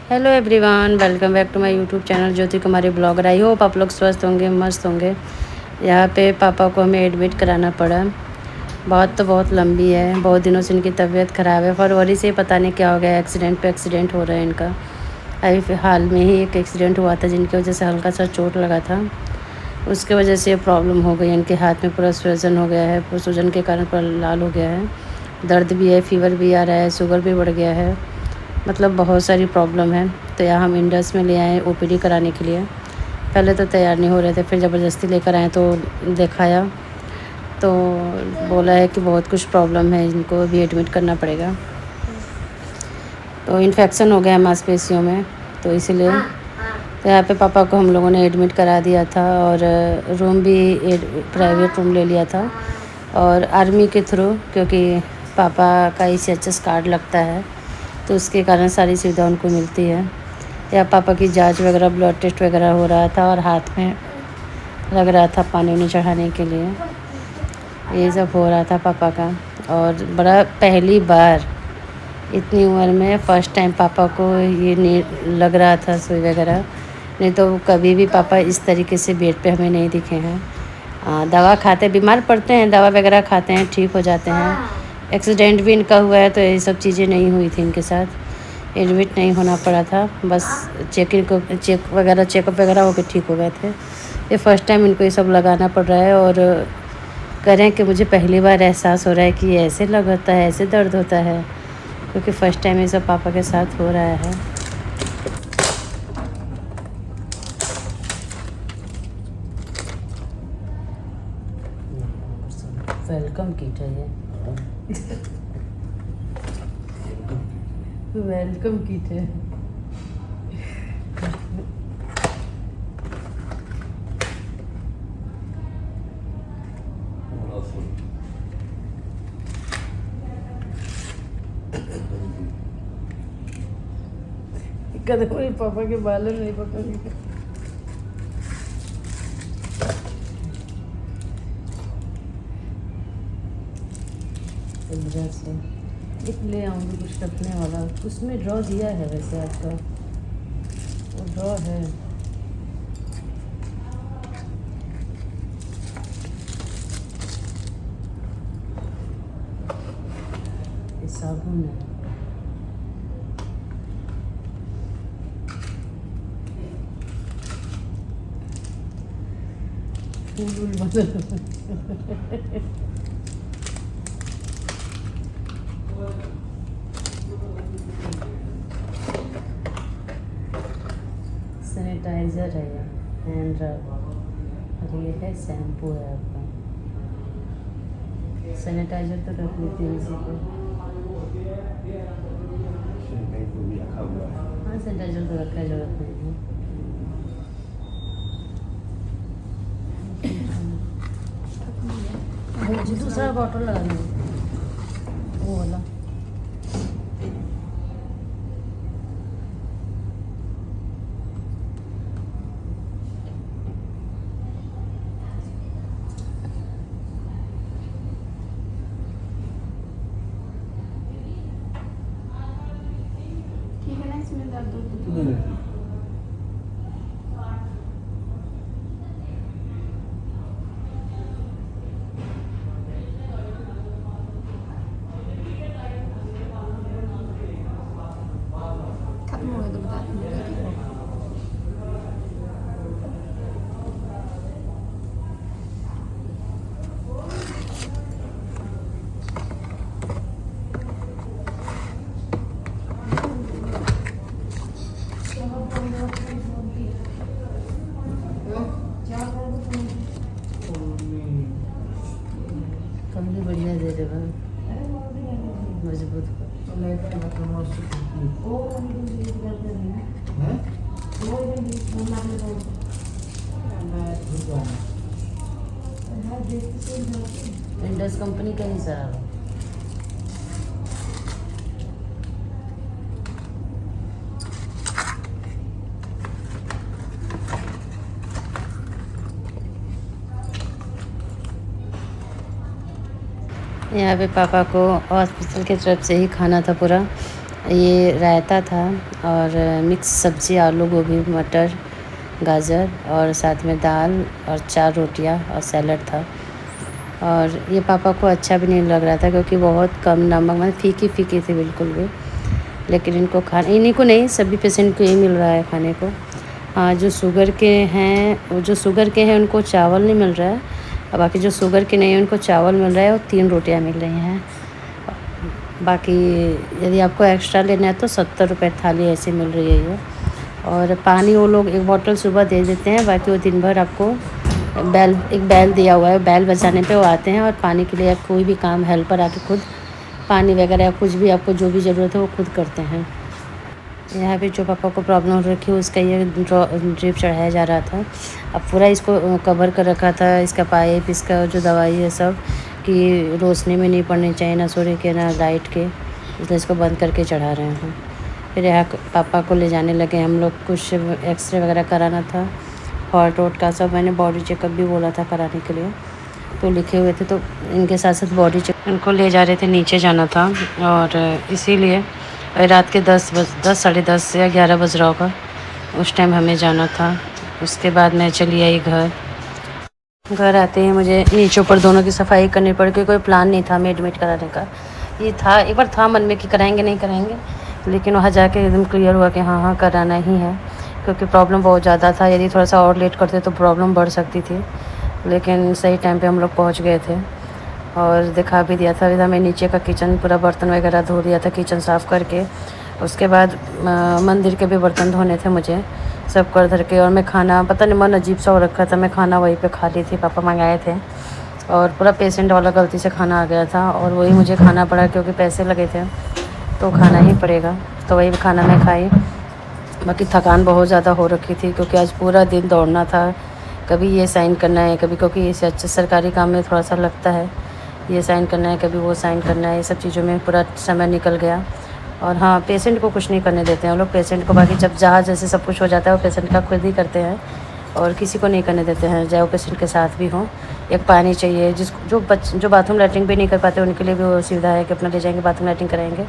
Hello everyone, welcome back to my YouTube channel Jyoti Kumari blogger. I hope आप लोग स्वस्थ होंगे, मस्त होंगे। यहाँ पे पापा को हमें एडमिट कराना पड़ा। बहुत तो बहुत लंबी है, बहुत दिनों से इनकी तबीयत ख़राब है। फरवरी से पता नहीं क्या हो गया, एक्सीडेंट पे एक्सीडेंट हो रहा है इनका। अभी हाल में ही एक एक्सीडेंट हुआ था जिनकी वजह से हल्का सा चोट लगा था, उसके वजह से प्रॉब्लम हो गई। इनके हाथ में पूरा सूजन हो गया है, सूजन के कारण पूरा लाल हो गया है। दर्द भी है, फीवर भी आ रहा है, शुगर भी बढ़ गया है, मतलब बहुत सारी प्रॉब्लम है। तो यहाँ हम इंडस में ले आए ओपीडी कराने के लिए। पहले तो तैयार नहीं हो रहे थे, फिर ज़बरदस्ती लेकर आए तो दिखाया तो बोला है कि बहुत कुछ प्रॉब्लम है, इनको भी एडमिट करना पड़ेगा। तो इन्फेक्शन हो गया है मांसपेशियों में, तो इसीलिए तो यहाँ पे पापा को हम लोगों ने एडमिट करा दिया था। और रूम भी प्राइवेट रूम ले लिया था, और आर्मी के थ्रू, क्योंकि पापा का ECHS कार्ड लगता है तो उसके कारण सारी सुविधा उनको मिलती है। या पापा की जांच वगैरह, ब्लड टेस्ट वगैरह हो रहा था, और हाथ में लग रहा था पानी उन्हें चढ़ाने के लिए। ये सब हो रहा था पापा का। और बड़ा पहली बार इतनी उम्र में फ़र्स्ट टाइम पापा को ये नहीं लग रहा था सुई वगैरह। नहीं तो कभी भी पापा इस तरीके से बेड पे हमें नहीं दिखे हैं। दवा खाते, बीमार पड़ते हैं, दवा वगैरह खाते हैं, ठीक हो जाते हैं। एक्सीडेंट भी इनका हुआ है तो ये सब चीज़ें नहीं हुई थी इनके साथ। एडमिट नहीं होना पड़ा था, बस चेकअप वगैरह होकर ठीक हो गए थे। ये फ़र्स्ट टाइम इनको ये सब लगाना पड़ रहा है। और कह रहे हैं कि मुझे पहली बार एहसास हो रहा है कि ऐसे लग होता है, ऐसे दर्द होता है, क्योंकि फ़र्स्ट टाइम ये सब पापा के साथ हो रहा है। वेलकम किट है ये। वेलकम किट है। कदम मेरे पापा के बालों नहीं पकड़ेंगे। से एक ले आऊँगी कुछ रखने वाला, उसमें ड्रॉ दिया है वैसे आपका, वो ड्रॉ है। ये साबुन है। फूल बदल सैनिटाइज़र है ये, हैंड रब, और ये है शैम्पू है आपका। सैनिटाइज़र तो रख लेते हैं इसी को। हाँ, सैनिटाइज़र तो रखा है, जरूरत नहीं है। दूसरा बॉटल लगा देंगे, वो वाला। ठीक है ना, इसमें दर्द होता है। खत्म हो गया तो बता दूँगी। कमली बढ़िया दे दे बन, मजबूत कर। इंडस कंपनी का ही सारा। यहाँ पे पापा को हॉस्पिटल की तरफ से ही खाना था पूरा। ये रायता था और मिक्स सब्ज़ी, आलू, गोभी, मटर, गाजर और साथ में दाल और 4 रोटियाँ और सैलड था। और ये पापा को अच्छा भी नहीं लग रहा था क्योंकि बहुत कम नमक, मतलब फीकी-फीकी थी बिल्कुल भी। लेकिन इनको इन्हीं को नहीं, सभी पेशेंट को यही मिल रहा है खाने को। हाँ, जो शुगर के हैं, वो जो शुगर के हैं उनको चावल नहीं मिल रहा है, और बाकी जो शुगर के नहीं हैं उनको चावल मिल रहा है और 3 रोटियाँ मिल रही हैं। बाकी यदि आपको एक्स्ट्रा लेना है तो 70 रुपये थाली ऐसे मिल रही है ये। और पानी वो लोग 1 बॉटल सुबह दे देते हैं, बाकी वो दिन भर आपको एक बैल दिया हुआ है, बैल बजाने पे वो आते हैं और पानी के लिए आप कोई भी काम हेल्पर आके खुद पानी वगैरह या कुछ भी आपको जो भी ज़रूरत है वो खुद करते हैं। यहाँ पे जो पापा को प्रॉब्लम हो रखी है उसका ये ड्रिप चढ़ाया जा रहा था। अब पूरा इसको कवर कर रखा था, इसका पाइप, इसका जो दवाई है सब, कि रोशनी में नहीं पड़नी चाहिए, ना सूर्य के ना लाइट के, इसलिए इसको बंद करके चढ़ा रहे हैं। फिर यहाँ पापा को ले जाने लगे हम लोग, कुछ एक्सरे वगैरह कराना था, हार्ट वोट का सब, मैंने बॉडी चेकअप भी बोला था कराने के लिए, तो लिखे हुए थे, तो इनके साथ साथ बॉडी चेक इनको ले जा रहे थे, नीचे जाना था। और इसीलिए रात के 10 साढ़े 10 या 11 बज रहा होगा, उस टाइम हमें जाना था। उसके बाद मैं चली आई घर आते ही मुझे नीचे ऊपर दोनों की सफाई करनी पड़ी, क्योंकि कोई प्लान नहीं था हमें एडमिट कराने का। ये था, एक बार था मन में कि कराएंगे नहीं कराएंगे, लेकिन वहाँ जाके एकदम क्लियर हुआ कि हाँ कराना ही है, क्योंकि प्रॉब्लम बहुत ज़्यादा था। यदि थोड़ा सा और लेट करते तो प्रॉब्लम बढ़ सकती थी, लेकिन सही टाइम पे हम लोग पहुँच गए थे और दिखा भी दिया था। अभी मैं नीचे का किचन पूरा बर्तन वगैरह धो दिया था, किचन साफ़ करके। उसके बाद मंदिर के भी बर्तन धोने थे मुझे, सब कर धर के। और मैं खाना, पता नहीं मन अजीब सा हो रखा था, मैं खाना वहीं पे खा ली थी, पापा मंगाए थे, और पूरा पेशेंट वाला गलती से खाना आ गया था और वही मुझे खाना पड़ा, क्योंकि पैसे लगे थे तो खाना ही पड़ेगा, तो वही खाना मैं खाई। बाकी थकान बहुत ज़्यादा हो रखी थी, क्योंकि आज पूरा दिन दौड़ना था, कभी ये साइन करना है, कभी, क्योंकि इसे अच्छा सरकारी काम में थोड़ा सा लगता है, ये साइन करना है, कभी वो साइन करना है, ये सब चीज़ों में पूरा समय निकल गया। और हाँ, पेशेंट को कुछ नहीं करने देते हैं वो लोग, पेशेंट को बाकी जब जहाँ जैसे सब कुछ हो जाता है वो पेशेंट का खुद ही करते हैं, और किसी को नहीं करने देते हैं, चाहे वो पेशेंट के साथ भी हों। एक पानी चाहिए, जो बाथरूम लैट्रिन भी नहीं कर पाते उनके लिए भी वो सुविधा है कि अपना ले जाएंगे, बाथरूम लैट्रिन कराएंगे,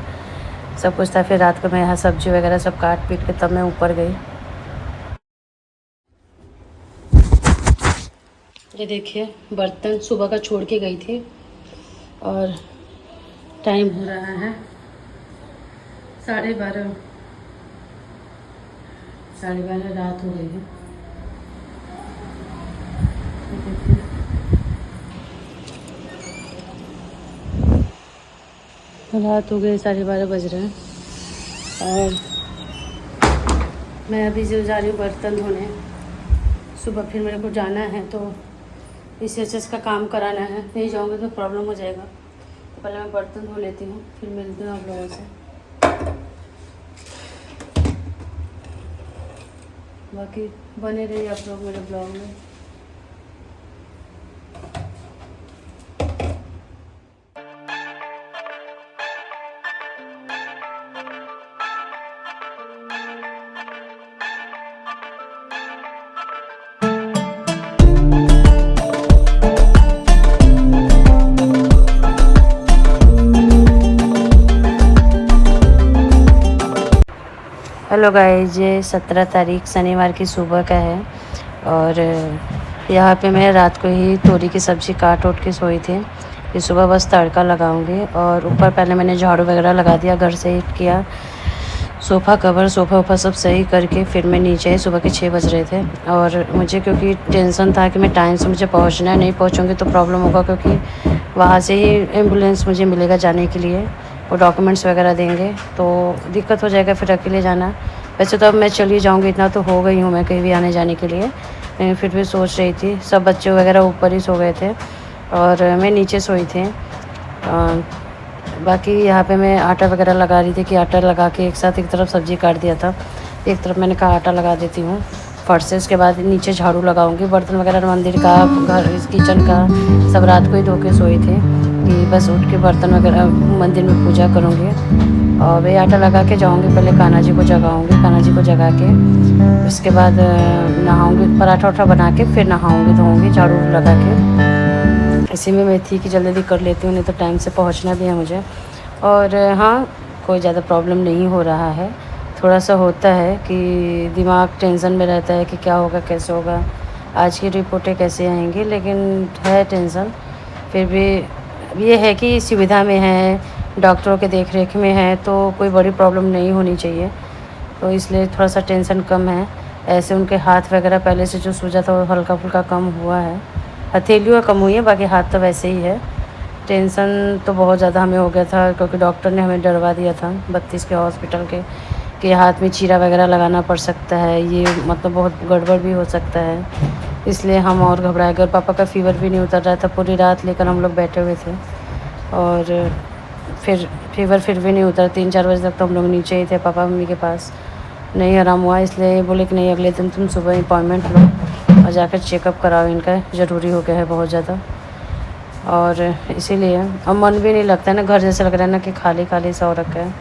सब कुछ था। फिर रात को मैं यहाँ सब्ज़ी वगैरह सब काट पीट के तब मैं ऊपर गई। ये देखिए बर्तन सुबह का छोड़ के गई थी, और टाइम हो रहा है 12:30, 12:30 रात हो गई है। रात हो गई, 12:30 बज रहे हैं, और मैं अभी जो जा रही हूँ बर्तन धोने। सुबह फिर मेरे को जाना है, तो रिसर्चेस का काम कराना है, नहीं जाऊँगी तो प्रॉब्लम हो जाएगा, तो पहले मैं बर्तन धो लेती हूँ, फिर मिलती हूँ आप लोगों से। बाकी बने रहिए आप लोग मेरे ब्लॉग में। हेलो गाइस, ये 17 तारीख शनिवार की सुबह का है, और यहाँ पे मैं रात को ही तोरी की सब्ज़ी काट उठ के सोई थी, कि सुबह बस तड़का लगाऊंगी। और ऊपर पहले मैंने झाड़ू वगैरह लगा दिया, घर से ही किया, सोफ़ा कवर सोफ़ा वोफ़ा सब सही करके फिर मैं नीचे, सुबह के 6 बज रहे थे। और मुझे क्योंकि टेंशन था कि मैं टाइम से मुझे पहुँचना है, नहीं पहुँचूँगी तो प्रॉब्लम होगा, क्योंकि वहाँ से ही एम्बुलेंस मुझे मिलेगा जाने के लिए, वो डॉक्यूमेंट्स वगैरह देंगे, तो दिक्कत हो जाएगा फिर अकेले जाना। वैसे तो अब मैं चली जाऊंगी, इतना तो हो गई हूँ मैं कहीं भी आने जाने के लिए, लेकिन फिर भी सोच रही थी, सब बच्चे वगैरह ऊपर ही सो गए थे और मैं नीचे सोई थी। बाकी यहाँ पे मैं आटा वगैरह लगा रही थी, कि आटा लगा के एक साथ एक तरफ सब्ज़ी काट दिया था, एक तरफ मैंने कहा आटा लगा देती हूँ फट से। उसके बाद नीचे झाड़ू लगाऊंगी, बर्तन वगैरह मंदिर का, घर किचन का सब रात को ही धो के सोई थी, कि बस उठ के बर्तन वगैरह मंदिर में पूजा करूँगी। और वे आटा लगा के जाऊँगी, पहले कान्हा जी को जगाऊँगी, कान्हा जी को जगा के उसके बाद नहाऊँगी, पराठा उठा बना के फिर नहाऊँगी धोऊँगी झाड़ू लगा के। इसी में मैं थी कि जल्दी जल्दी कर लेती हूँ, नहीं तो टाइम से पहुँचना भी है मुझे। और हाँ, कोई ज़्यादा प्रॉब्लम नहीं हो रहा है। थोड़ा सा होता है कि दिमाग टेंशन में रहता है कि क्या होगा, कैसे होगा, आज की रिपोर्टें कैसे आएंगी, लेकिन है टेंशन। फिर भी ये है कि सुविधा में है, डॉक्टरों के देख रेख में है, तो कोई बड़ी प्रॉब्लम नहीं होनी चाहिए, तो इसलिए थोड़ा सा टेंशन कम है। ऐसे उनके हाथ वगैरह पहले से जो सूजा था वो हल्का फुल्का कम हुआ है, हथेलियाँ कम हुई है, बाकी हाथ तो वैसे ही है। टेंशन तो बहुत ज़्यादा हमें हो गया था क्योंकि डॉक्टर ने हमें डरवा दिया था 32 के हॉस्पिटल के कि हाथ में चीरा वगैरह लगाना पड़ सकता है, ये मतलब बहुत गड़बड़ भी हो सकता है, इसलिए हम और घबराए गए। पापा का फ़ीवर भी नहीं उतर रहा था, पूरी रात लेकर हम लोग बैठे हुए थे और फिर फ़ीवर फिर भी नहीं उतरा। 3-4 बजे तक तो हम लोग नीचे ही थे पापा मम्मी के पास, नहीं आराम हुआ, इसलिए बोले कि नहीं अगले दिन तुम सुबह अपॉइंटमेंट लो और जाकर चेकअप कराओ, इनका ज़रूरी हो गया है बहुत ज़्यादा। और इसीलिए अब मन भी नहीं लगता है ना, घर जैसा लग रहा है ना कि खाली खाली सा हो रखा है।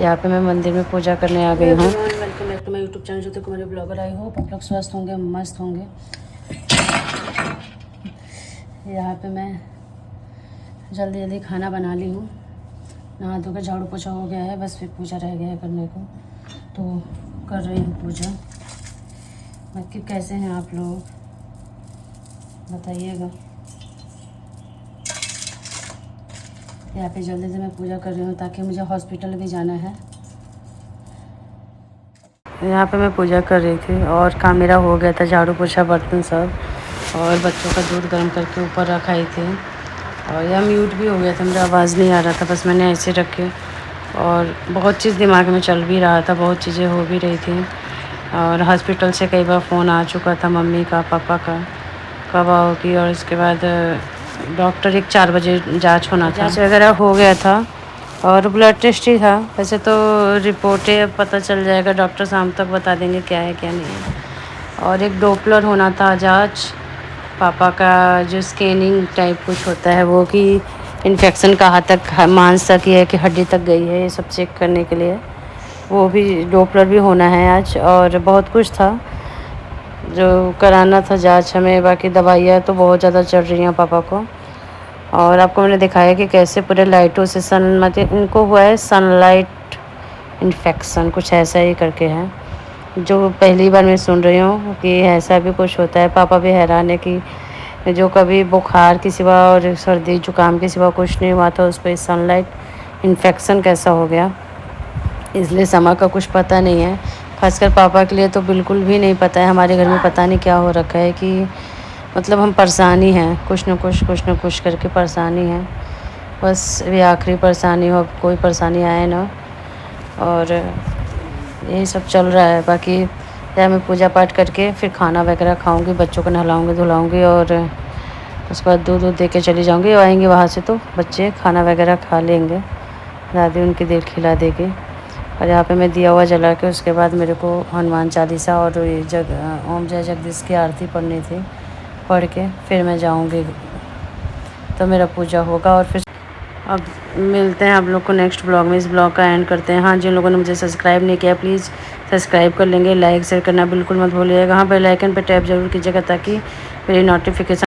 यहाँ पे मैं मंदिर में पूजा करने आ गई हूँ। Welcome back to my YouTube channel जो तो मेरे ब्लॉगर। आई होप आप लोग स्वस्थ होंगे, मस्त होंगे। यहाँ पे मैं जल्दी जल्दी खाना बना ली हूँ, नहा धो कर झाड़ू पोछा हो गया है, बस फिर पूजा रह गया है करने को, तो कर रही हूँ पूजा। बाकी कैसे हैं आप लोग बताइएगा। यहाँ पे जल्दी से मैं पूजा कर रही हूँ ताकि मुझे हॉस्पिटल भी जाना है। यहाँ पे मैं पूजा कर रही थी और काम मेरा हो गया था, झाड़ू पोछा बर्तन सब, और बच्चों का दूध गर्म करके ऊपर रखाई थी। और यह म्यूट भी हो गया था, मेरा आवाज़ नहीं आ रहा था, बस मैंने ऐसे रखे। और बहुत चीज़ दिमाग में चल भी रहा था, बहुत चीज़ें हो भी रही थी। और हॉस्पिटल से कई बार फ़ोन आ चुका था मम्मी का, पापा का, कब आओगी। और इसके बाद डॉक्टर 4 बजे जांच होना था, जांच वगैरह हो गया था और ब्लड टेस्ट ही था। वैसे तो रिपोर्टें पता चल जाएगा, डॉक्टर शाम तक बता देंगे क्या है क्या नहीं है। और एक डोपलर होना था जांच पापा का, जो स्कैनिंग टाइप कुछ होता है वो, कि इन्फेक्शन कहाँ तक, मांस तक है कि हड्डी तक गई है, ये सब चेक करने के लिए वो भी डोपलर भी होना है आज। और बहुत कुछ था जो कराना था जांच हमें। बाकी दवाइयाँ तो बहुत ज़्यादा चल रही हैं पापा को। और आपको मैंने दिखाया कि कैसे पूरे लाइटों से मतलब इनको हुआ है सनलाइट इन्फेक्शन, कुछ ऐसा ही करके है, जो पहली बार मैं सुन रही हूँ कि ऐसा भी कुछ होता है। पापा भी हैरान है कि जो कभी बुखार के सिवा और सर्दी जुकाम के सिवा कुछ नहीं हुआ था, उस पर सनलाइट इन्फेक्शन कैसा हो गया। इसलिए समय का कुछ पता नहीं है, खासकर पापा के लिए तो बिल्कुल भी नहीं पता है। हमारे घर में पता नहीं क्या हो रखा है कि मतलब हम परेशानी हैं, कुछ न कुछ करके परेशानी है। बस ये आखिरी परेशानी हो, कोई परेशानी आए ना, और यही सब चल रहा है। बाकी या मैं पूजा पाठ करके फिर खाना वगैरह खाऊंगी, बच्चों को नहलाऊंगी धुलाऊंगी, और उसके बाद दूध दे के चली जाऊंगी। आएंगे वहाँ से तो बच्चे खाना वगैरह खा लेंगे, दादी उनकी देर खिला देगी। और यहाँ पे मैं दिया हुआ जला के उसके बाद मेरे को हनुमान चालीसा और ये ओम जय जगदीश की आरती पढ़नी थी, पढ़ के फिर मैं जाऊँगी तो मेरा पूजा होगा। और फिर अब मिलते हैं आप लोग को नेक्स्ट ब्लॉग में। इस ब्लॉग का एंड करते हैं। हाँ, जिन लोगों ने मुझे सब्सक्राइब नहीं किया प्लीज़ सब्सक्राइब कर लेंगे, लाइक शेयर करना बिल्कुल मत भूलिएगा। हाँ, बेल आइकन पर टैप जरूर कीजिएगा ताकि मेरी नोटिफिकेशन